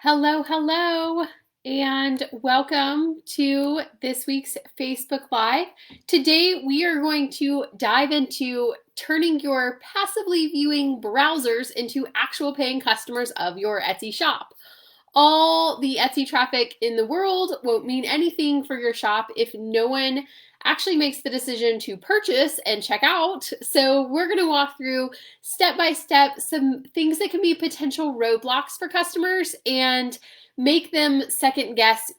Hello, hello, and welcome to this week's Facebook Live. Today, we are going to dive into turning your passively viewing browsers into actual paying customers of your Etsy shop. All the Etsy traffic in the world won't mean anything for your shop if no one actually makes the decision to purchase and check out. So we're going to walk through step by step some things that can be potential roadblocks for customers and make them second guess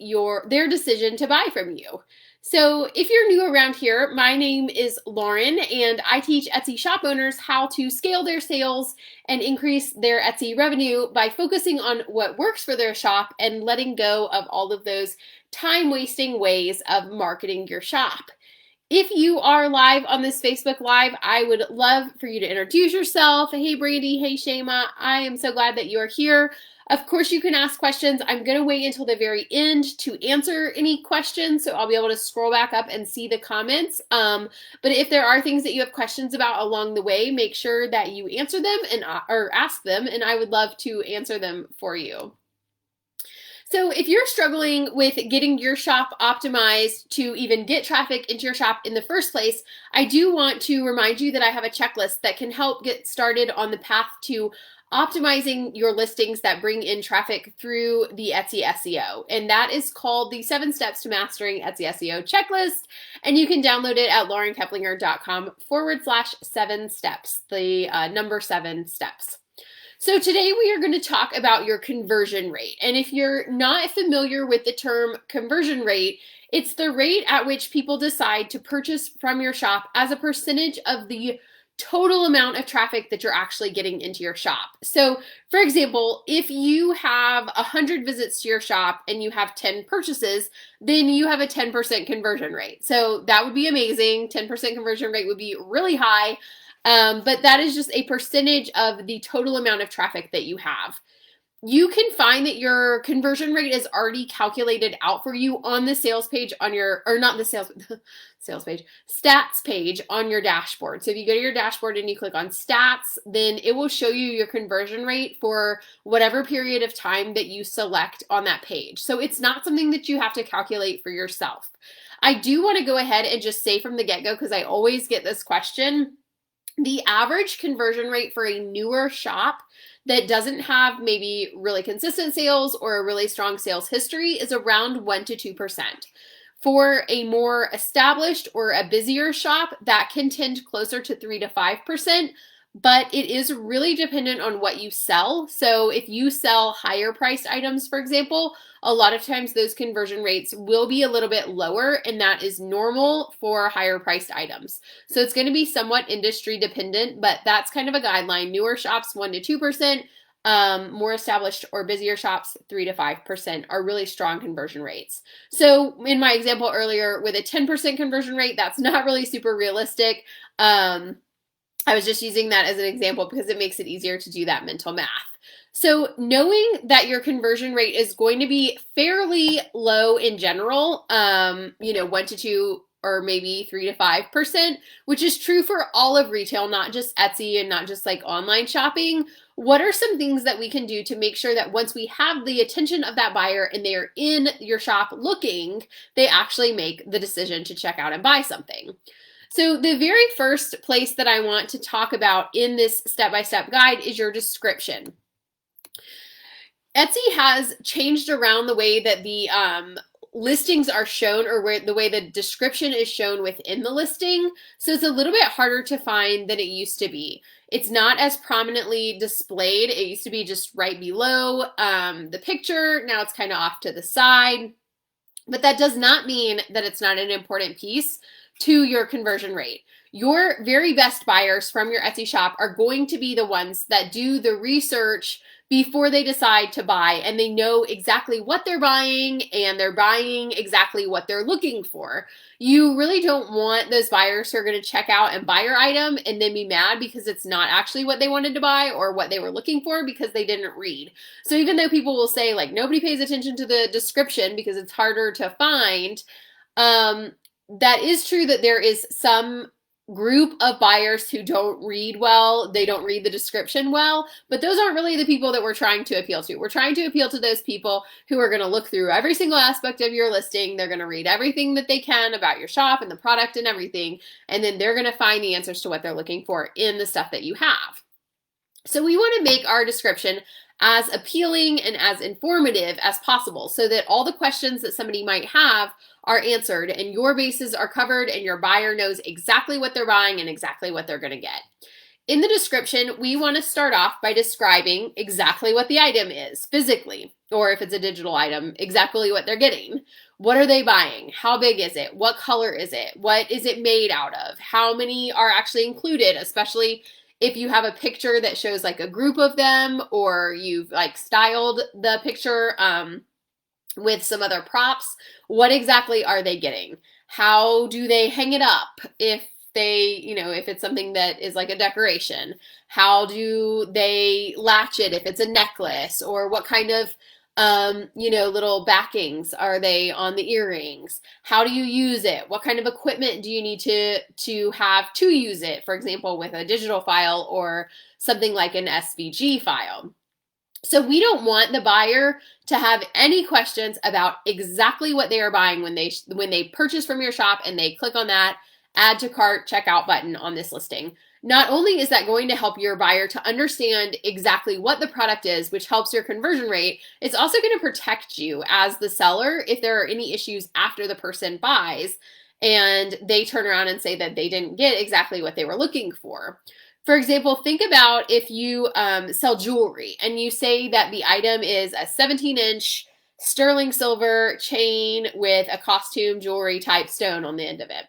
their decision to buy from you. So if you're new around here, my name is Lauren and I teach Etsy shop owners how to scale their sales and increase their Etsy revenue by focusing on what works for their shop and letting go of all of those time-wasting ways of marketing your shop. If you are live on this Facebook Live, I would love for you to introduce yourself. Hey, Brandy. Hey, Shema. I am so glad that you are here. Of course, you can ask questions. I'm going to wait until the very end to answer any questions, so I'll be able to scroll back up and see the comments. But if there are things that you have questions about along the way, make sure that you answer them or ask them, and I would love to answer them for you. So if you're struggling with getting your shop optimized to even get traffic into your shop in the first place, I do want to remind you that I have a checklist that can help get started on the path to optimizing your listings that bring in traffic through the Etsy SEO. And that is called the 7 Steps to Mastering Etsy SEO Checklist. And you can download it at laurenkeplinger.com/7 steps, the number 7 steps. So today we are going to talk about your conversion rate. And if you're not familiar with the term conversion rate, it's the rate at which people decide to purchase from your shop as a percentage of the total amount of traffic that you're actually getting into your shop. So for example, if you have 100 visits to your shop and you have 10 purchases, then you have a 10% conversion rate. So that would be amazing. 10% conversion rate would be really high. But that is just a percentage of the total amount of traffic that you have. You can find that your conversion rate is already calculated out for you on the sales page on your, or not the sales page, stats page on your dashboard. So if you go to your dashboard and you click on stats, then it will show you your conversion rate for whatever period of time that you select on that page. So it's not something that you have to calculate for yourself. I do want to go ahead and just say from the get-go, because I always get this question, the average conversion rate for a newer shop that doesn't have maybe really consistent sales or a really strong sales history is around 1 to 2%. For a more established or a busier shop, that can tend closer to 3 to 5%, but it is really dependent on what you sell. So if you sell higher priced items, for example, a lot of times those conversion rates will be a little bit lower, and that is normal for higher priced items. So it's going to be somewhat industry dependent, but that's kind of a guideline. Newer shops, 1 to 2%. More established or busier shops, 3 to 5% are really strong conversion rates. So in my example earlier, with a 10% conversion rate, that's not really super realistic. I was just using that as an example because it makes it easier to do that mental math. So knowing that your conversion rate is going to be fairly low in general, 1 to 2 or maybe 3 to 5%, which is true for all of retail, not just Etsy and not just like online shopping. What are some things that we can do to make sure that once we have the attention of that buyer and they are in your shop looking, they actually make the decision to check out and buy something? So the very first place that I want to talk about in this step-by-step guide is your description. Etsy has changed around the way that the listings are shown, or the way the description is shown within the listing. So it's a little bit harder to find than it used to be. It's not as prominently displayed. It used to be just right below the picture. Now it's kind of off to the side. But that does not mean that it's not an important piece to your conversion rate. Your very best buyers from your Etsy shop are going to be the ones that do the research before they decide to buy, and they know exactly what they're buying, and they're buying exactly what they're looking for. You really don't want those buyers who are going to check out and buy your item and then be mad because it's not actually what they wanted to buy or what they were looking for because they didn't read. So even though people will say like nobody pays attention to the description because it's harder to find, that is true that there is some group of buyers who don't read well, they don't read the description well, but those aren't really the people that we're trying to appeal to. We're trying to appeal to those people who are going to look through every single aspect of your listing. They're going to read everything that they can about your shop and the product and everything, and then they're going to find the answers to what they're looking for in the stuff that you have. So we want to make our description as appealing and as informative as possible so that all the questions that somebody might have are answered and your bases are covered and your buyer knows exactly what they're buying and exactly what they're going to get. In the description, we want to start off by describing exactly what the item is physically, or if it's a digital item, exactly what they're getting. What are they buying? How big is it? What color is it? What is it made out of? How many are actually included, especially if you have a picture that shows like a group of them, or you've like styled the picture with some other props. What exactly are they getting? How do they hang it up if they, if it's something that is like a decoration? How do they latch it if it's a necklace? Or what kind of little backings are they on the earrings? How do you use it? What kind of equipment do you need to have to use it? For example, with a digital file or something like an SVG file. So we don't want the buyer to have any questions about exactly what they are buying when they purchase from your shop and they click on that add to cart checkout button on this listing. Not only is that going to help your buyer to understand exactly what the product is, which helps your conversion rate, it's also going to protect you as the seller if there are any issues after the person buys and they turn around and say that they didn't get exactly what they were looking for. For example, think about if you sell jewelry and you say that the item is a 17-inch sterling silver chain with a costume jewelry type stone on the end of it.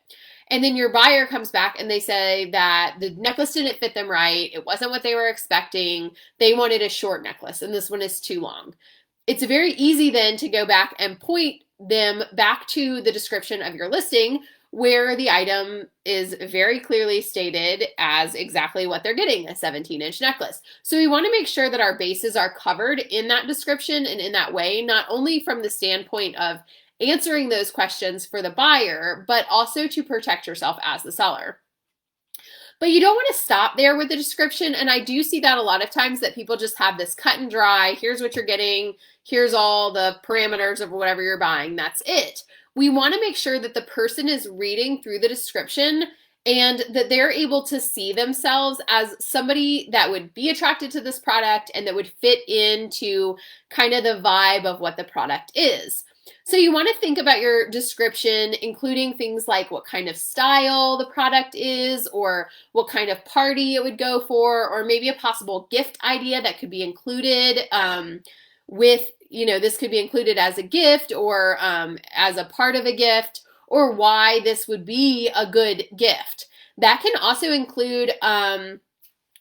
And then your buyer comes back and they say that the necklace didn't fit them right. It wasn't what they were expecting. They wanted a short necklace and this one is too long. It's very easy then to go back and point them back to the description of your listing where the item is very clearly stated as exactly what they're getting, a 17-inch necklace. So we want to make sure that our bases are covered in that description and in that way, not only from the standpoint of answering those questions for the buyer, but also to protect yourself as the seller. But you don't want to stop there with the description, and I do see that a lot of times that people just have this cut and dry, here's what you're getting, here's all the parameters of whatever you're buying, that's it. We want to make sure that the person is reading through the description and that they're able to see themselves as somebody that would be attracted to this product and that would fit into kind of the vibe of what the product is. So you want to think about your description, including things like what kind of style the product is, or what kind of party it would go for, or maybe a possible gift idea that could be included this could be included as a gift or as a part of a gift, or why this would be a good gift. That can also include,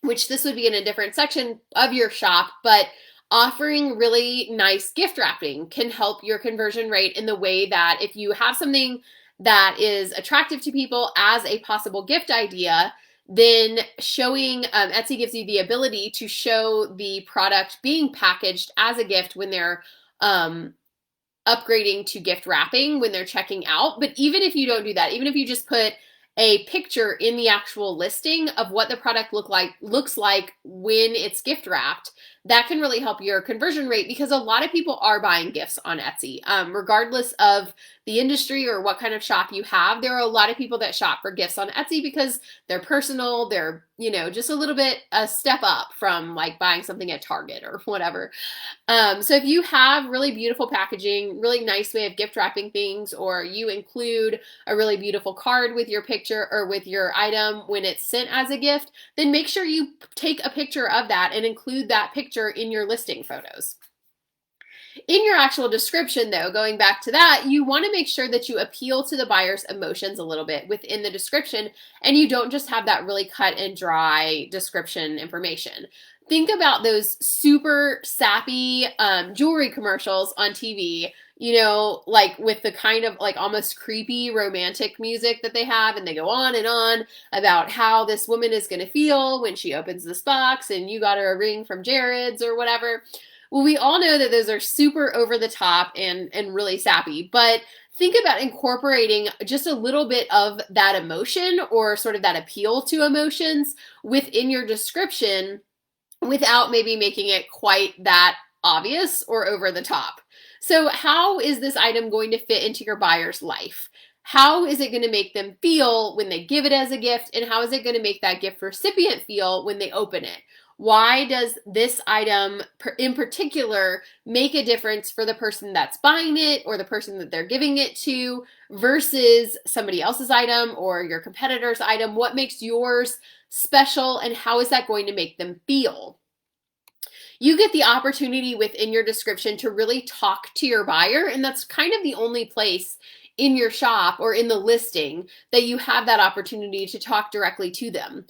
which this would be in a different section of your shop, but offering really nice gift wrapping can help your conversion rate in the way that if you have something that is attractive to people as a possible gift idea, then showing, Etsy gives you the ability to show the product being packaged as a gift when they're upgrading to gift wrapping when they're checking out. But even if you don't do that, even if you just put a picture in the actual listing of what the product looks like when it's gift wrapped, that can really help your conversion rate because a lot of people are buying gifts on Etsy. Regardless of the industry or what kind of shop you have, there are a lot of people that shop for gifts on Etsy because they're personal, they're, just a little bit a step up from like buying something at Target or whatever. So if you have really beautiful packaging, really nice way of gift wrapping things, or you include a really beautiful card with your picture or with your item when it's sent as a gift, then make sure you take a picture of that and include that picture in your listing photos. In your actual description, though, going back to that, you want to make sure that you appeal to the buyer's emotions a little bit within the description, and you don't just have that really cut and dry description information. Think about those super sappy jewelry commercials on TV, like with the kind of like almost creepy romantic music that they have, and they go on and on about how this woman is going to feel when she opens this box and you got her a ring from Jared's or whatever. Well, we all know that those are super over the top and really sappy, but think about incorporating just a little bit of that emotion or sort of that appeal to emotions within your description without maybe making it quite that obvious or over the top. So how is this item going to fit into your buyer's life? How is it going to make them feel when they give it as a gift? And how is it going to make that gift recipient feel when they open it? Why does this item in particular make a difference for the person that's buying it or the person that they're giving it to versus somebody else's item or your competitor's item? What makes yours special, and how is that going to make them feel? You get the opportunity within your description to really talk to your buyer, and that's kind of the only place in your shop or in the listing that you have that opportunity to talk directly to them.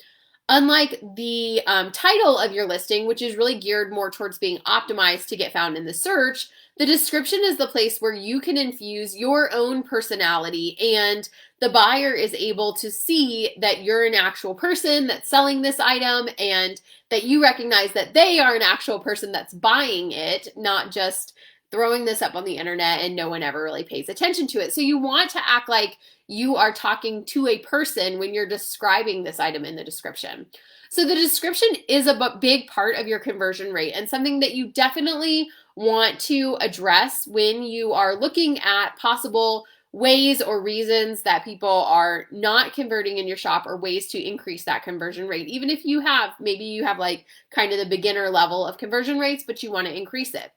Unlike the title of your listing, which is really geared more towards being optimized to get found in the search, the description is the place where you can infuse your own personality, and the buyer is able to see that you're an actual person that's selling this item and that you recognize that they are an actual person that's buying it, not just throwing this up on the internet and no one ever really pays attention to it. So you want to act like you are talking to a person when you're describing this item in the description. So the description is a big part of your conversion rate and something that you definitely want to address when you are looking at possible ways or reasons that people are not converting in your shop, or ways to increase that conversion rate. Even if you have, maybe you have like kind of the beginner level of conversion rates, but you want to increase it.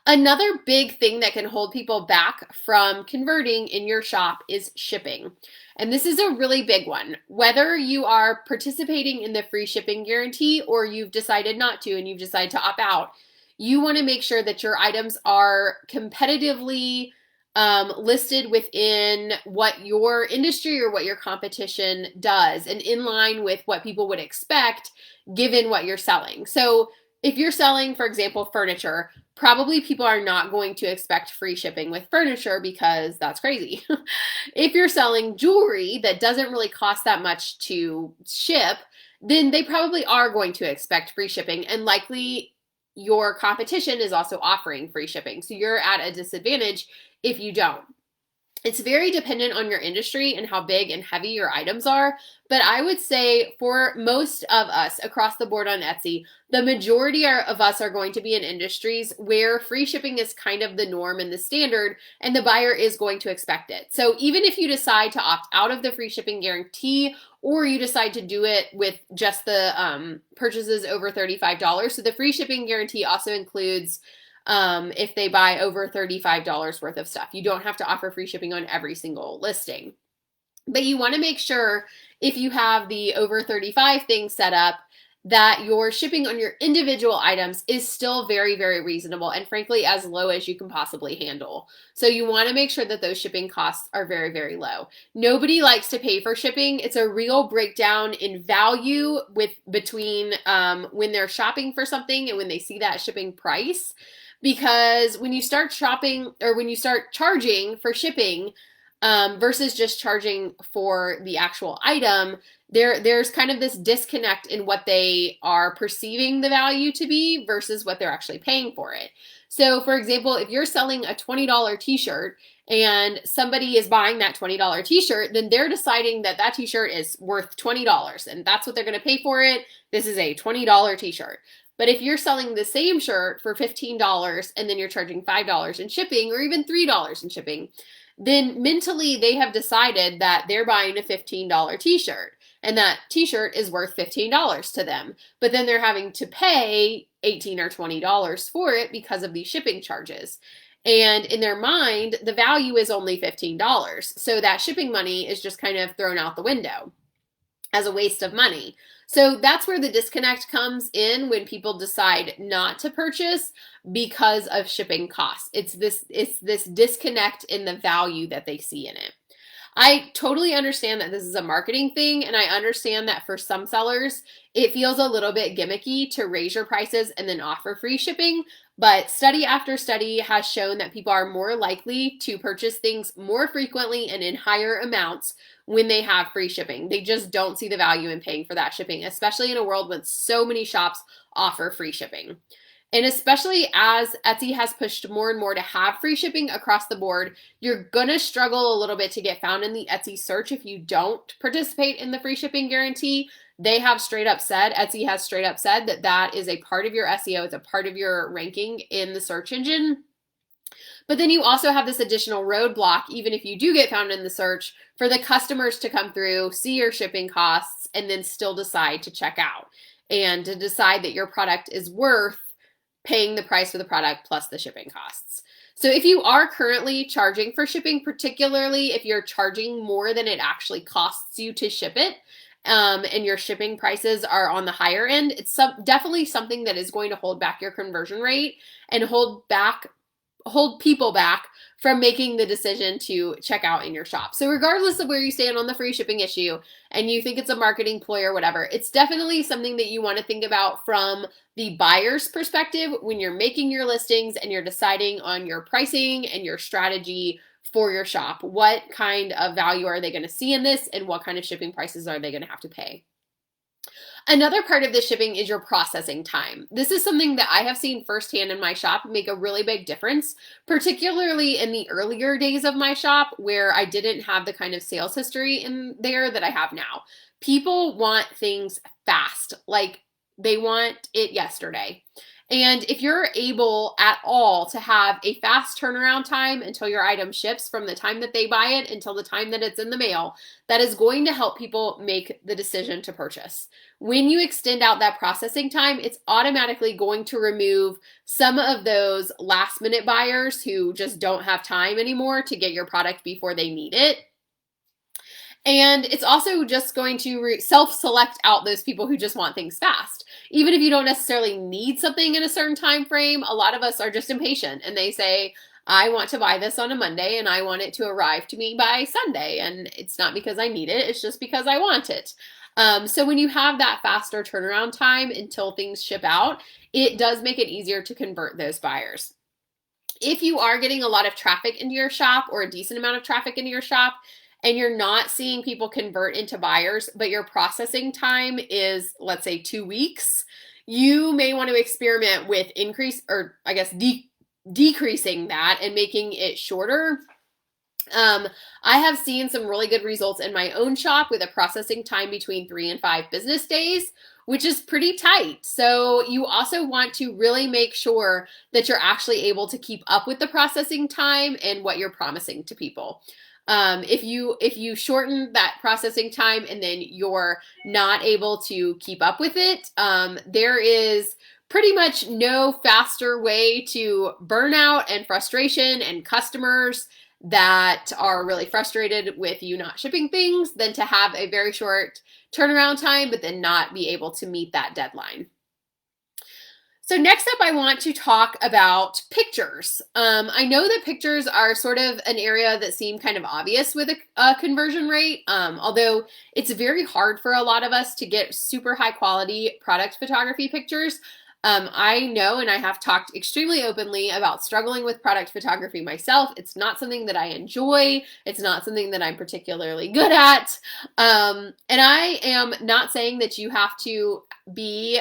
Another big thing that can hold people back from converting in your shop is shipping. And this is a really big one. Whether you are participating in the free shipping guarantee or you've decided not to and you've decided to opt out, you want to make sure that your items are competitively listed within what your industry or what your competition does and in line with what people would expect given what you're selling. So if you're selling, for example, furniture, probably people are not going to expect free shipping with furniture because that's crazy. If you're selling jewelry that doesn't really cost that much to ship, then they probably are going to expect free shipping, and likely your competition is also offering free shipping. So you're at a disadvantage if you don't. It's very dependent on your industry and how big and heavy your items are, but I would say for most of us across the board on Etsy, the majority of us are going to be in industries where free shipping is kind of the norm and the standard, and the buyer is going to expect it. So even if you decide to opt out of the free shipping guarantee, or you decide to do it with just the purchases over $35, so the free shipping guarantee also includes if they buy over $35 worth of stuff. You don't have to offer free shipping on every single listing. But you want to make sure if you have the over 35 thing set up that your shipping on your individual items is still very, very reasonable and frankly as low as you can possibly handle. So you want to make sure that those shipping costs are very, very low. Nobody likes to pay for shipping. It's a real breakdown in value between when they're shopping for something and when they see that shipping price. Because when you start shopping or when you start charging for shipping versus just charging for the actual item, there's kind of this disconnect in what they are perceiving the value to be versus what they're actually paying for it. So for example, if you're selling a $20 t-shirt and somebody is buying that $20 t-shirt, then they're deciding that that t-shirt is worth $20 and that's what they're going to pay for it. This is a $20 t-shirt. But if you're selling the same shirt for $15 and then you're charging $5 in shipping or even $3 in shipping, then mentally they have decided that they're buying a $15 t-shirt and that t-shirt is worth $15 to them. But then they're having to pay $18 or $20 for it because of these shipping charges. And in their mind, the value is only $15. So that shipping money is just kind of thrown out the window as a waste of money. So that's where the disconnect comes in when people decide not to purchase because of shipping costs. It's this disconnect in the value that they see in it. I totally understand that this is a marketing thing, and I understand that for some sellers, it feels a little bit gimmicky to raise your prices and then offer free shipping, but study after study has shown that people are more likely to purchase things more frequently and in higher amounts when they have free shipping. They just don't see the value in paying for that shipping, especially in a world when so many shops offer free shipping. And especially as Etsy has pushed more and more to have free shipping across the board, you're gonna struggle a little bit to get found in the Etsy search if you don't participate in the free shipping guarantee. They have straight up said, Etsy has straight up said that that is a part of your SEO, it's a part of your ranking in the search engine. But then you also have this additional roadblock, even if you do get found in the search, for the customers to come through, see your shipping costs, and then still decide to check out and to decide that your product is worth paying the price for the product plus the shipping costs. So if you are currently charging for shipping, particularly if you're charging more than it actually costs you to ship it, and your shipping prices are on the higher end, it's definitely something that is going to hold back your conversion rate and hold people back from making the decision to check out in your shop. So regardless of where you stand on the free shipping issue and you think it's a marketing ploy or whatever, it's definitely something that you want to think about from the buyer's perspective when you're making your listings and you're deciding on your pricing and your strategy for your shop. What kind of value are they going to see in this, and what kind of shipping prices are they going to have to pay? Another part of the shipping is your processing time. This is something that I have seen firsthand in my shop make a really big difference, particularly in the earlier days of my shop where I didn't have the kind of sales history in there that I have now. People want things fast, like they want it yesterday. And if you're able at all to have a fast turnaround time until your item ships from the time that they buy it until the time that it's in the mail, that is going to help people make the decision to purchase. When you extend out that processing time, it's automatically going to remove some of those last minute buyers who just don't have time anymore to get your product before they need it. And it's also just going to self-select out those people who just want things fast. Even if you don't necessarily need something in a certain time frame, a lot of us are just impatient and they say, I want to buy this on a Monday and I want it to arrive to me by Sunday. And it's not because I need it, it's just because I want it. So when you have that faster turnaround time until things ship out, it does make it easier to convert those buyers. If you are getting a lot of traffic into your shop or a decent amount of traffic into your shop, and you're not seeing people convert into buyers, but your processing time is, let's say, 2 weeks, you may want to experiment with decreasing that and making it shorter. I have seen some really good results in my own shop with a processing time between 3 and 5 business days, which is pretty tight. So you also want to really make sure that you're actually able to keep up with the processing time and what you're promising to people. If you shorten that processing time and then you're not able to keep up with it, there is pretty much no faster way to burnout and frustration and customers that are really frustrated with you not shipping things than to have a very short turnaround time, but then not be able to meet that deadline. So next up, I want to talk about pictures. I know that pictures are sort of an area that seem kind of obvious with a conversion rate, although it's very hard for a lot of us to get super high quality product photography pictures. I know, and I have talked extremely openly about struggling with product photography myself. It's not something that I enjoy. It's not something that I'm particularly good at. And I am not saying that you have to be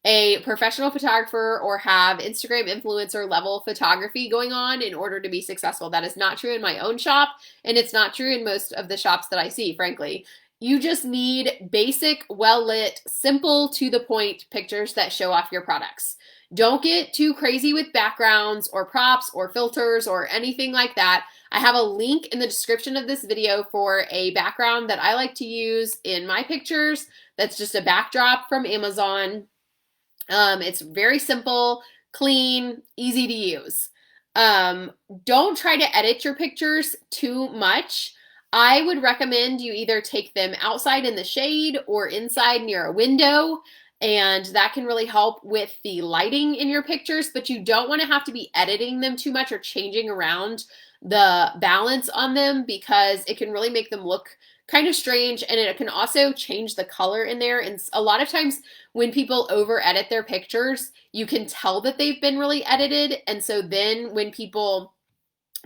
a professional photographer or have Instagram influencer level photography going on in order to be successful. That is not true in my own shop, and it's not true in most of the shops that I see, frankly. You just need basic, well-lit, simple, to the point pictures that show off your products. Don't get too crazy with backgrounds or props or filters or anything like that. I have a link in the description of this video for a background that I like to use in my pictures. That's just a backdrop from Amazon. It's very simple, clean, easy to use. Don't try to edit your pictures too much. I would recommend you either take them outside in the shade or inside near a window, and that can really help with the lighting in your pictures, but you don't want to have to be editing them too much or changing around the balance on them because it can really make them look kind of strange, and it can also change the color in there. And a lot of times when people over edit their pictures, you can tell that they've been really edited. And so then when people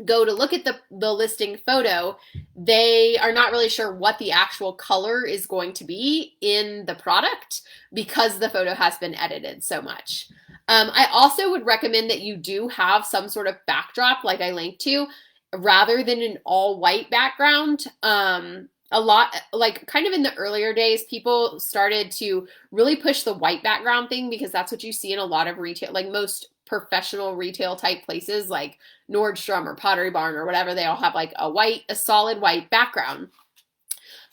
go to look at the listing photo, they are not really sure what the actual color is going to be in the product because the photo has been edited so much. I also would recommend that you do have some sort of backdrop like I linked to, rather than an all white background. A lot, like kind of in the earlier days, people started to really push the white background thing because that's what you see in a lot of retail, like most professional retail type places like Nordstrom or Pottery Barn or whatever. They all have like a solid white background.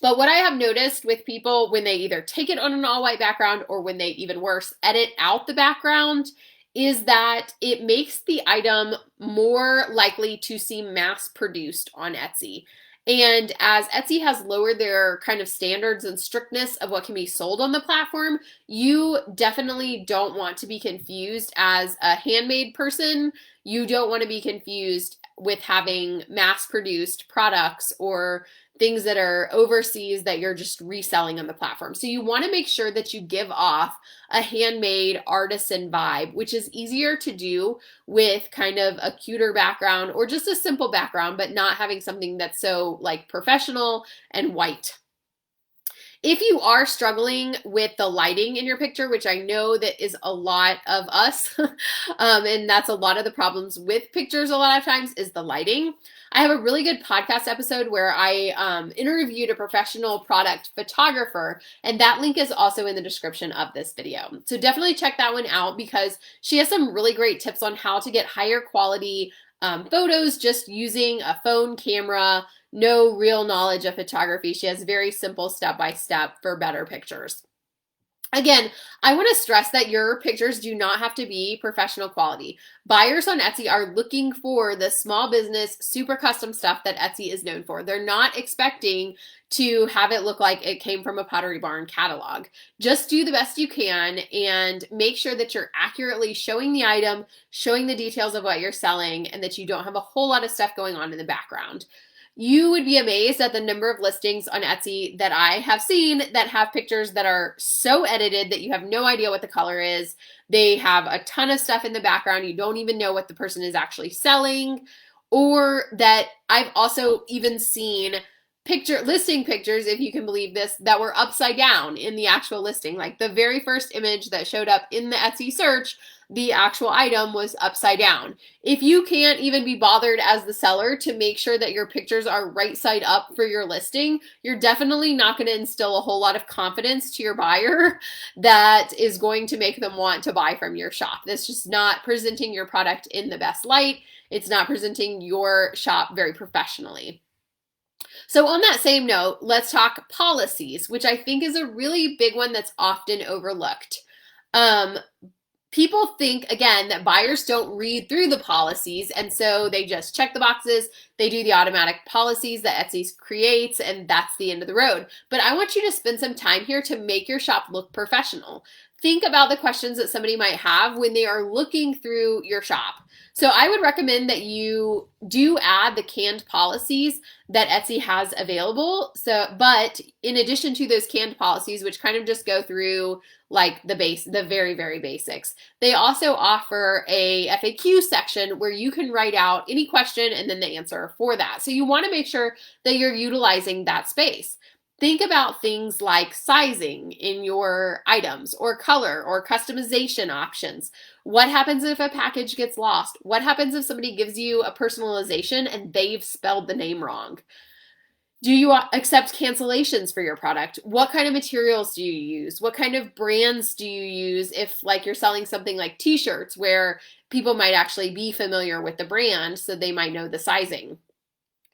But what I have noticed with people when they either take it on an all white background or when they, even worse, edit out the background, is that it makes the item more likely to seem mass produced on Etsy. And as Etsy has lowered their kind of standards and strictness of what can be sold on the platform, you definitely don't want to be confused as a handmade person. You don't want to be confused with having mass produced products or things that are overseas that you're just reselling on the platform. So you want to make sure that you give off a handmade artisan vibe, which is easier to do with kind of a cuter background or just a simple background, but not having something that's so like professional and white. If you are struggling with the lighting in your picture, which I know that is a lot of us, and that's a lot of the problems with pictures a lot of times is the lighting. I have a really good podcast episode where I interviewed a professional product photographer, and that link is also in the description of this video. So definitely check that one out because she has some really great tips on how to get higher quality photos just using a phone camera. No real knowledge of photography. She has very simple step-by-step for better pictures. Again, I want to stress that your pictures do not have to be professional quality. Buyers on Etsy are looking for the small business, super custom stuff that Etsy is known for. They're not expecting to have it look like it came from a Pottery Barn catalog. Just do the best you can and make sure that you're accurately showing the item, showing the details of what you're selling, and that you don't have a whole lot of stuff going on in the background. You would be amazed at the number of listings on Etsy that I have seen that have pictures that are so edited that you have no idea what the color is. They have a ton of stuff in the background. You don't even know what the person is actually selling. Or that I've also even seen listing pictures, if you can believe this, that were upside down in the actual listing. Like the very first image that showed up in the Etsy search, the actual item was upside down. If you can't even be bothered as the seller to make sure that your pictures are right side up for your listing, you're definitely not going to instill a whole lot of confidence to your buyer that is going to make them want to buy from your shop. That's just not presenting your product in the best light. It's not presenting your shop very professionally. So on that same note, let's talk policies, which I think is a really big one that's often overlooked. People think, again, that buyers don't read through the policies, and so they just check the boxes, they do the automatic policies that Etsy creates, and that's the end of the road. But I want you to spend some time here to make your shop look professional. Think about the questions that somebody might have when they are looking through your shop. So I would recommend that you do add the canned policies that Etsy has available. But in addition to those canned policies, which kind of just go through like the very, very basics, they also offer a FAQ section where you can write out any question and then the answer for that. So you want to make sure that you're utilizing that space. Think about things like sizing in your items or color or customization options. What happens if a package gets lost? What happens if somebody gives you a personalization and they've spelled the name wrong? Do you accept cancellations for your product? What kind of materials do you use? What kind of brands do you use if like you're selling something like t-shirts where people might actually be familiar with the brand so they might know the sizing?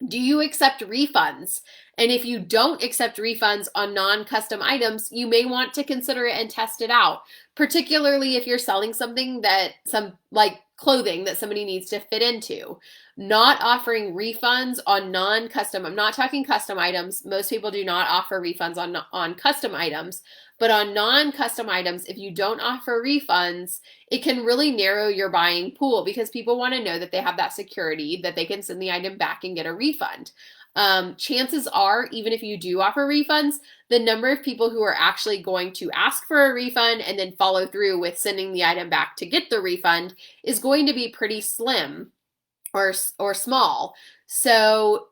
Do you accept refunds? And if you don't accept refunds on non-custom items, you may want to consider it and test it out, particularly if you're selling something like clothing that somebody needs to fit into. Not offering refunds on non-custom, I'm not talking custom items. Most people do not offer refunds on custom items, but on non-custom items, if you don't offer refunds, it can really narrow your buying pool because people want to know that they have that security that they can send the item back and get a refund. Chances are, even if you do offer refunds, the number of people who are actually going to ask for a refund and then follow through with sending the item back to get the refund is going to be pretty slim or small. So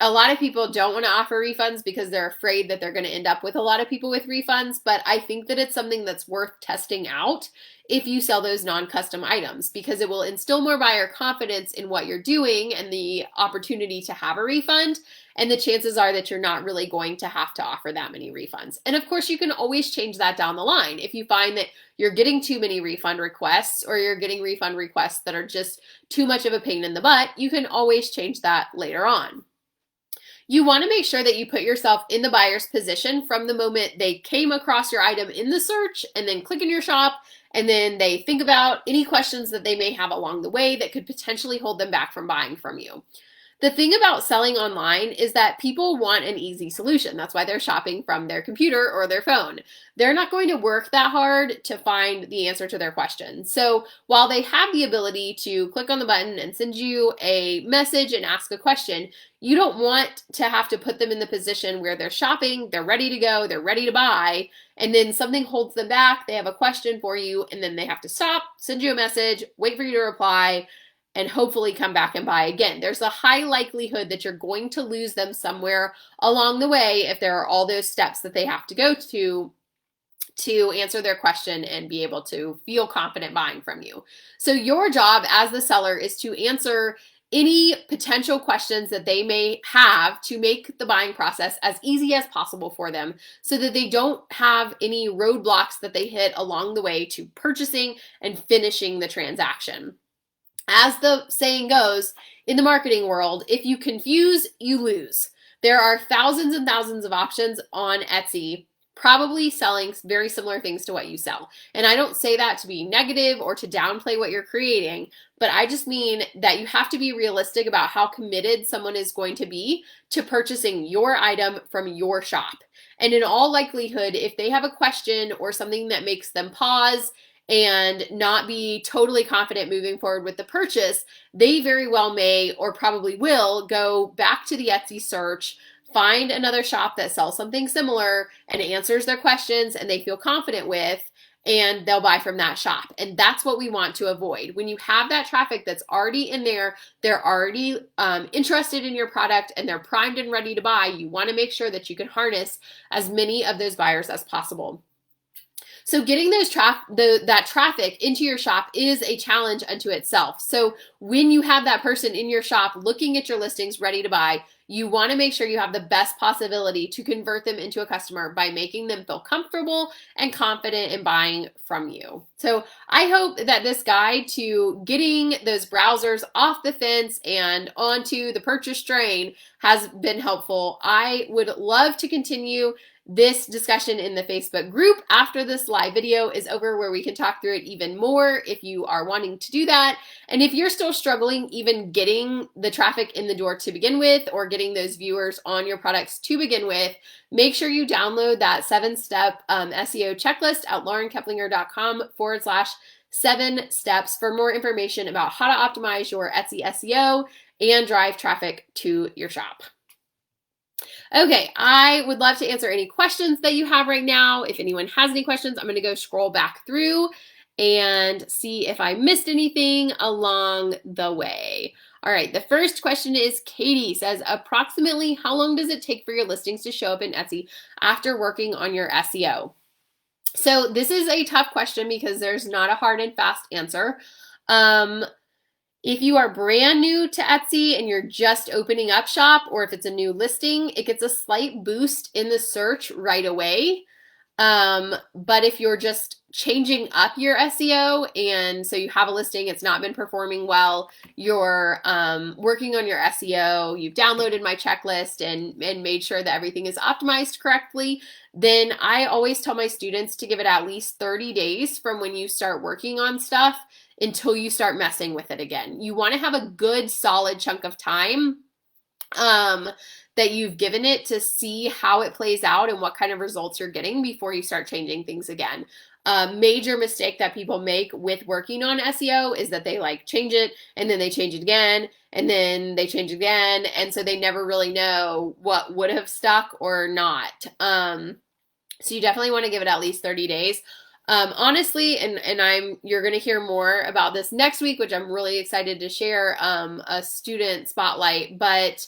a lot of people don't want to offer refunds because they're afraid that they're going to end up with a lot of people with refunds, but I think that it's something that's worth testing out if you sell those non-custom items, because it will instill more buyer confidence in what you're doing and the opportunity to have a refund, and the chances are that you're not really going to have to offer that many refunds. And of course, you can always change that down the line. If you find that you're getting too many refund requests, or you're getting refund requests that are just too much of a pain in the butt, you can always change that later on. You want to make sure that you put yourself in the buyer's position from the moment they came across your item in the search and then click in your shop, and then they think about any questions that they may have along the way that could potentially hold them back from buying from you. The thing about selling online is that people want an easy solution. That's why they're shopping from their computer or their phone. They're not going to work that hard to find the answer to their question. So while they have the ability to click on the button and send you a message and ask a question, you don't want to have to put them in the position where they're shopping, they're ready to go, they're ready to buy, and then something holds them back, they have a question for you, and then they have to stop, send you a message, wait for you to reply, and hopefully come back and buy again. There's a high likelihood that you're going to lose them somewhere along the way if there are all those steps that they have to go to answer their question and be able to feel confident buying from you. So your job as the seller is to answer any potential questions that they may have to make the buying process as easy as possible for them, so that they don't have any roadblocks that they hit along the way to purchasing and finishing the transaction. As the saying goes in the marketing world, if you confuse, you lose. There are thousands and thousands of options on Etsy, probably selling very similar things to what you sell. And I don't say that to be negative or to downplay what you're creating, but I just mean that you have to be realistic about how committed someone is going to be to purchasing your item from your shop. And in all likelihood, if they have a question or something that makes them pause and not be totally confident moving forward with the purchase, they very well may or probably will go back to the Etsy search, find another shop that sells something similar and answers their questions and they feel confident with, and they'll buy from that shop. And that's what we want to avoid. When you have that traffic that's already in there, they're already interested in your product and they're primed and ready to buy, you want to make sure that you can harness as many of those buyers as possible. So getting that traffic into your shop is a challenge unto itself. So when you have that person in your shop looking at your listings ready to buy, you want to make sure you have the best possibility to convert them into a customer by making them feel comfortable and confident in buying from you. So I hope that this guide to getting those browsers off the fence and onto the purchase train has been helpful. I would love to continue this discussion in the Facebook group after this live video is over, where we can talk through it even more if you are wanting to do that. And if you're still struggling even getting the traffic in the door to begin with, or getting those viewers on your products to begin with, make sure you download that 7-step SEO checklist at laurenkepplinger.com/7 steps for more information about how to optimize your Etsy SEO and drive traffic to your shop. Okay, I would love to answer any questions that you have right now. If anyone has any questions, I'm going to go scroll back through and see if I missed anything along the way. All right, the first question is Katie says, approximately how long does it take for your listings to show up in Etsy after working on your SEO? So this is a tough question because there's not a hard and fast answer. If you are brand new to Etsy and you're just opening up shop, or if it's a new listing, it gets a slight boost in the search right away. But if you're just changing up your SEO, and so you have a listing, it's not been performing well, you're working on your SEO, you've downloaded my checklist and made sure that everything is optimized correctly, then I always tell my students to give it at least 30 days from when you start working on stuff until you start messing with it again. You want to have a good solid chunk of time that you've given it to see how it plays out and what kind of results you're getting before you start changing things again. A major mistake that people make with working on SEO is that they change it and then they change it again and then they change it again, and so they never really know what would have stuck or not. So you definitely want to give it at least 30 days. Honestly, and you're going to hear more about this next week, which I'm really excited to share, a student spotlight, but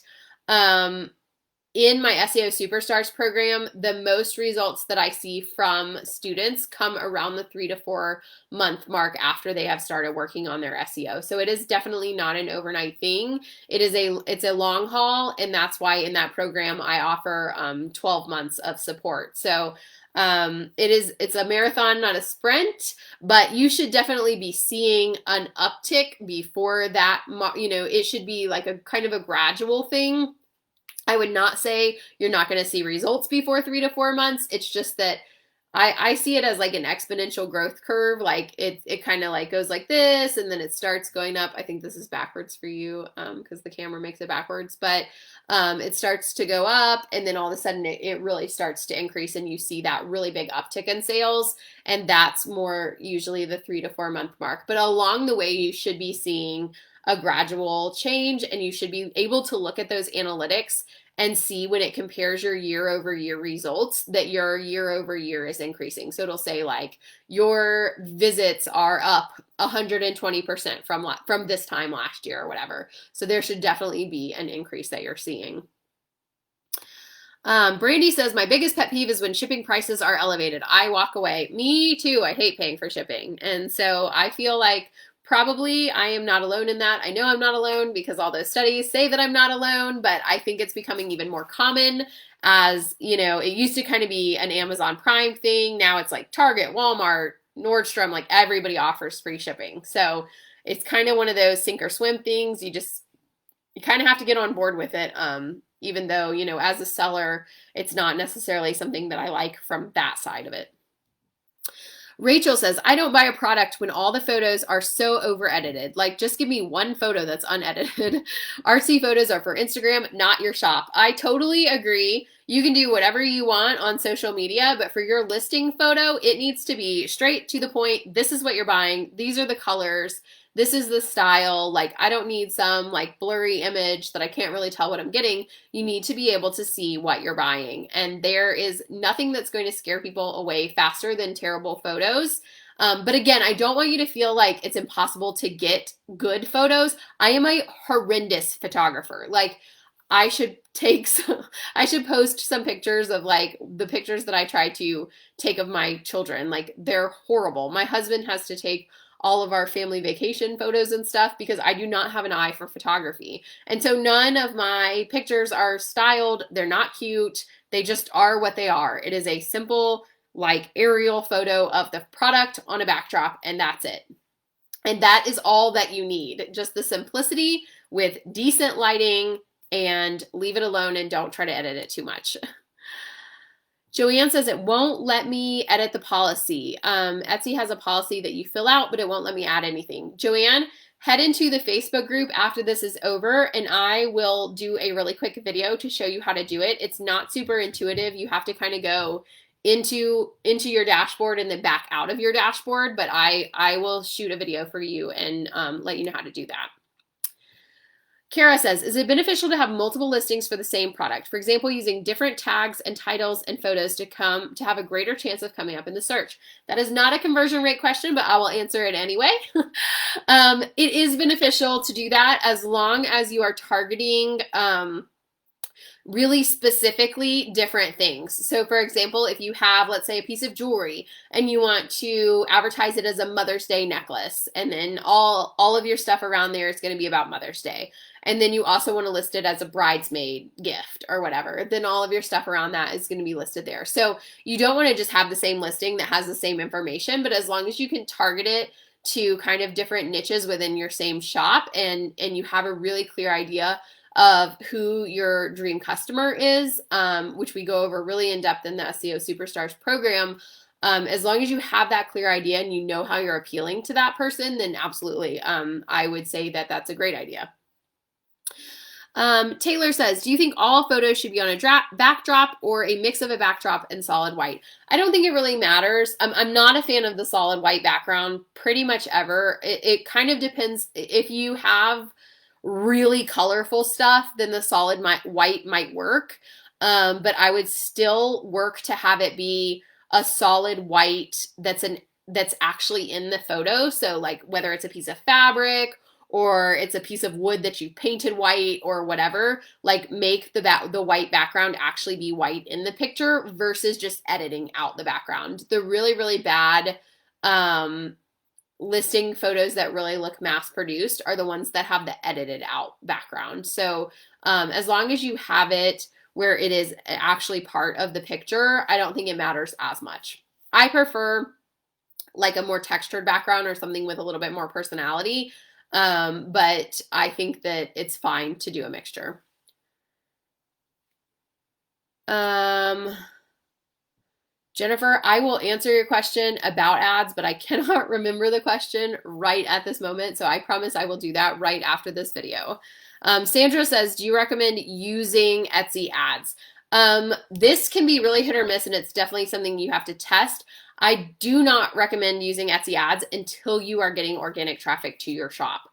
In my SEO Superstars program, the most results that I see from students come around the 3 to 4 month mark after they have started working on their SEO. So it is definitely not an overnight thing. It's a long haul, and that's why in that program I offer 12 months of support. So it's a marathon, not a sprint, but you should definitely be seeing an uptick before that. It should be like a kind of a gradual thing. I would not say you're not going to see results before 3 to 4 months. It's just that I see it as like an exponential growth curve. Like it kind of like goes like this, and then it starts going up. I think this is backwards for you because the camera makes it backwards, but it starts to go up, and then all of a sudden it really starts to increase, and you see that really big uptick in sales, and that's more usually the 3 to 4 month mark. But along the way, you should be seeing a gradual change, and you should be able to look at those analytics and see when it compares your year over year results that your year over year is increasing. So it'll say like your visits are up 120% from this time last year or whatever. So there should definitely be an increase that you're seeing. Brandy says, my biggest pet peeve is when shipping prices are elevated. I walk away. Me too. I hate paying for shipping. And so I feel like probably I am not alone in that. I know I'm not alone because all those studies say that I'm not alone, but I think it's becoming even more common as, it used to kind of be an Amazon Prime thing. Now it's like Target, Walmart, Nordstrom, like everybody offers free shipping. So it's kind of one of those sink or swim things. You kind of have to get on board with it. Even though, as a seller, it's not necessarily something that I like from that side of it. Rachel says, I don't buy a product when all the photos are so over edited. Like, just give me one photo that's unedited. Artsy photos are for Instagram, not your shop. I totally agree. You can do whatever you want on social media, but for your listing photo, it needs to be straight to the point. This is what you're buying. These are the colors. This is the style. Like, I don't need some like blurry image that I can't really tell what I'm getting. You need to be able to see what you're buying. And there is nothing that's going to scare people away faster than terrible photos. But again, I don't want you to feel like it's impossible to get good photos. I am a horrendous photographer. Like, I should post some pictures of like the pictures that I try to take of my children. Like, they're horrible. My husband has to take all of our family vacation photos and stuff because I do not have an eye for photography. And so none of my pictures are styled. They're not cute. They just are what they are. It is a simple like aerial photo of the product on a backdrop, and that's it. And that is all that you need. Just the simplicity with decent lighting, and leave it alone and don't try to edit it too much. Joanne says it won't let me edit the policy. Etsy has a policy that you fill out, but it won't let me add anything. Joanne, head into the Facebook group after this is over, and I will do a really quick video to show you how to do it. It's not super intuitive. You have to kind of go into your dashboard and then back out of your dashboard, but I will shoot a video for you and let you know how to do that. Kara says, is it beneficial to have multiple listings for the same product? For example, using different tags and titles and photos to have a greater chance of coming up in the search. That is not a conversion rate question, but I will answer it anyway. It is beneficial to do that as long as you are targeting really specifically different things. So for example, if you have, let's say, a piece of jewelry and you want to advertise it as a Mother's Day necklace, and then all of your stuff around there is going to be about Mother's Day. And then you also want to list it as a bridesmaid gift or whatever, then all of your stuff around that is going to be listed there. So you don't want to just have the same listing that has the same information, but as long as you can target it to kind of different niches within your same shop, and you have a really clear idea of who your dream customer is, which we go over really in depth in the SEO Superstars program. As long as you have that clear idea and you know how you're appealing to that person, then absolutely, I would say that that's a great idea. Taylor says, do you think all photos should be on a backdrop or a mix of a backdrop and solid white? I don't think it really matters. I'm not a fan of the solid white background pretty much ever. It kind of depends. If you have really colorful stuff, then the solid white might work. But I would still work to have it be a solid white that's actually in the photo. So like whether it's a piece of fabric or it's a piece of wood that you painted white or whatever, like make the white background actually be white in the picture versus just editing out the background. The really, really bad listing photos that really look mass produced are the ones that have the edited out background. So as long as you have it where it is actually part of the picture, I don't think it matters as much. I prefer like a more textured background or something with a little bit more personality, but I think that it's fine to do a mixture. Jennifer, I will answer your question about ads, but I cannot remember the question right at this moment, so I promise I will do that right after this video. Sandra says, do you recommend using Etsy ads? This can be really hit or miss, and it's definitely something you have to test. I do not recommend using Etsy ads until you are getting organic traffic to your shop.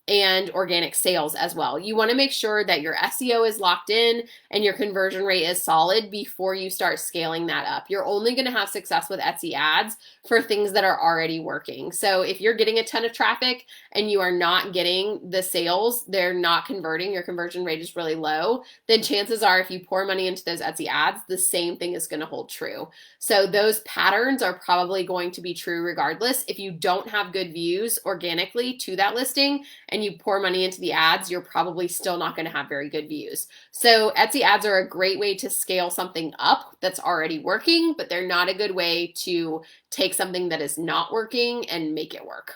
And organic sales as well. You want to make sure that your SEO is locked in and your conversion rate is solid before you start scaling that up. You're only going to have success with Etsy ads for things that are already working. So if you're getting a ton of traffic and you are not getting the sales, they're not converting, your conversion rate is really low, then chances are if you pour money into those Etsy ads, the same thing is going to hold true. So those patterns are probably going to be true regardless. If you don't have good views organically to that listing and you pour money into the ads, you're probably still not going to have very good views. So Etsy ads are a great way to scale something up that's already working, but they're not a good way to take something that is not working and make it work.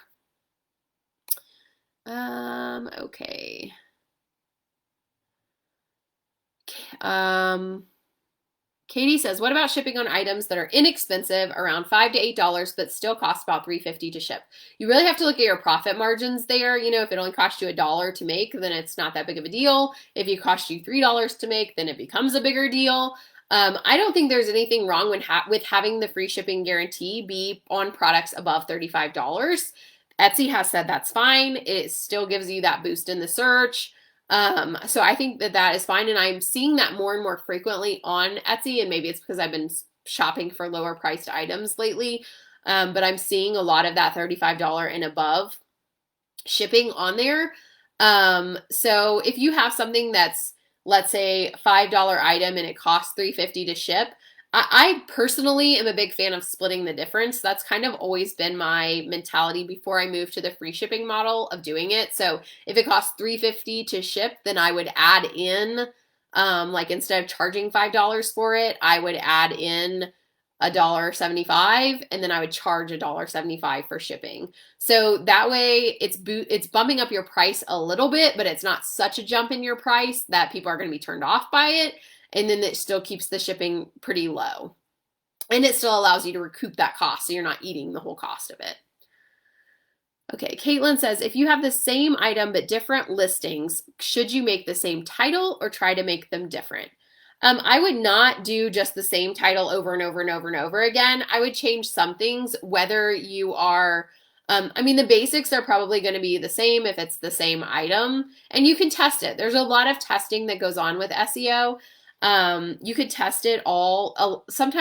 Okay. Katie says, what about shipping on items that are inexpensive, around $5 to $8, but still cost about $3.50 to ship? You really have to look at your profit margins there. You know, if it only costs you $1 to make, then it's not that big of a deal. If it costs you $3 to make, then it becomes a bigger deal. I don't think there's anything wrong with having the free shipping guarantee be on products above $35. Etsy has said that's fine. It still gives you that boost in the search. So I think that is fine, and I'm seeing that more and more frequently on Etsy, and maybe it's because I've been shopping for lower priced items lately, but I'm seeing a lot of that $35 and above shipping on there. So if you have something that's, let's say, $5 item and it costs $3.50 to ship, I personally am a big fan of splitting the difference. That's kind of always been my mentality before I moved to the free shipping model of doing it. So if it costs $3.50 to ship, then I would add in, like instead of charging $5 for it, I would add in $1.75, and then I would charge $1.75 for shipping. So that way it's bumping up your price a little bit, but it's not such a jump in your price that people are going to be turned off by it. And then it still keeps the shipping pretty low. And it still allows you to recoup that cost, so you're not eating the whole cost of it. Okay, Caitlin says, if you have the same item but different listings, should you make the same title or try to make them different? I would not do just the same title over and over and over and over again. I would change some things, whether you are, I mean, the basics are probably going to be the same if it's the same item, and you can test it. There's a lot of testing that goes on with SEO. You could test it all. All the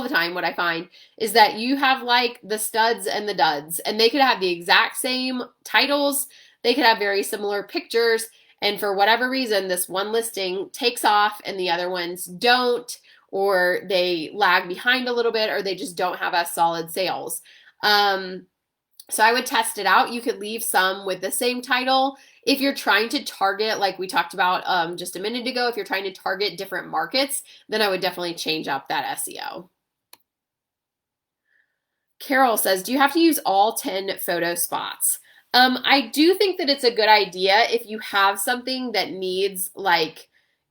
time, what I find is that you have like the studs and the duds, and they could have the exact same titles. They could have very similar pictures. And for whatever reason, this one listing takes off and the other ones don't, or they lag behind a little bit, or they just don't have as solid sales. So I would test it out. You could leave some with the same title. If you're trying to target, like we talked about just a minute ago, if you're trying to target different markets, then I would definitely change up that SEO. Carol says, do you have to use all 10 photo spots? I do think that it's a good idea if you have something that needs, like,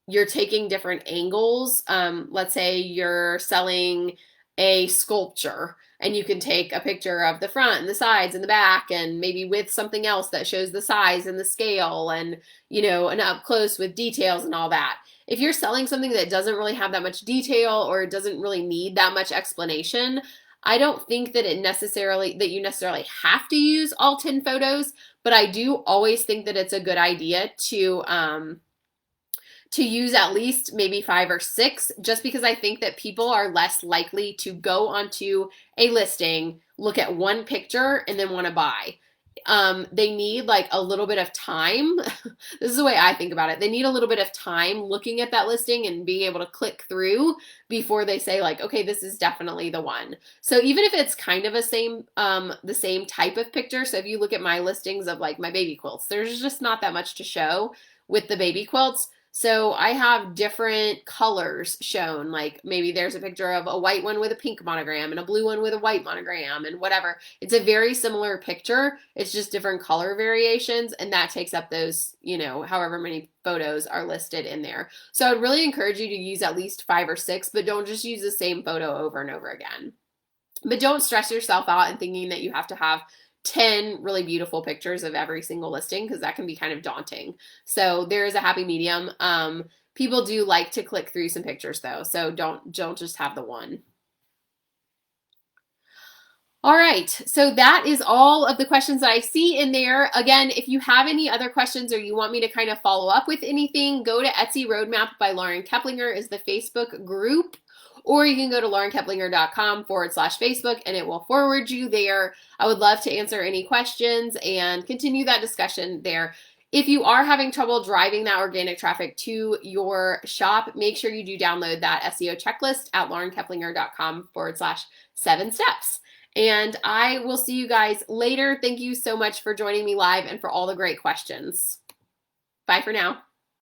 you're taking different angles. Let's say you're selling a sculpture and you can take a picture of the front and the sides and the back, and maybe with something else that shows the size and the scale and, you know, an up close with details and all that. If you're selling something that doesn't really have that much detail or doesn't really need that much explanation, I don't think that you necessarily have to use all 10 photos, but I do always think that it's a good idea to use at least maybe 5 or 6, just because I think that people are less likely to go onto a listing, look at one picture, and then want to buy. they need like a little bit of time. This is the way I think about it. They need a little bit of time looking at that listing and being able to click through before they say like, okay, this is definitely the one. So even if it's kind of the same type of picture. So if you look at my listings of like my baby quilts, there's just not that much to show with the baby quilts. So I have different colors shown, like maybe there's a picture of a white one with a pink monogram and a blue one with a white monogram and whatever. It's a very similar picture. It's just different color variations, and that takes up those, however many photos are listed in there. So I'd really encourage you to use at least 5 or 6, but don't just use the same photo over and over again. But don't stress yourself out in thinking that you have to have 10 really beautiful pictures of every single listing, because that can be kind of daunting. So there is a happy medium. People do like to click through some pictures though, so don't just have the one. All right, so that is all of the questions that I see in there. Again, if you have any other questions or you want me to kind of follow up with anything, go to Etsy Roadmap by Lauren Keplinger is the Facebook group, or you can go to laurenkeplinger.com/Facebook and it will forward you there. I would love to answer any questions and continue that discussion there. If you are having trouble driving that organic traffic to your shop, make sure you do download that SEO checklist at laurenkeplinger.com/7 steps. And I will see you guys later. Thank you so much for joining me live and for all the great questions. Bye for now.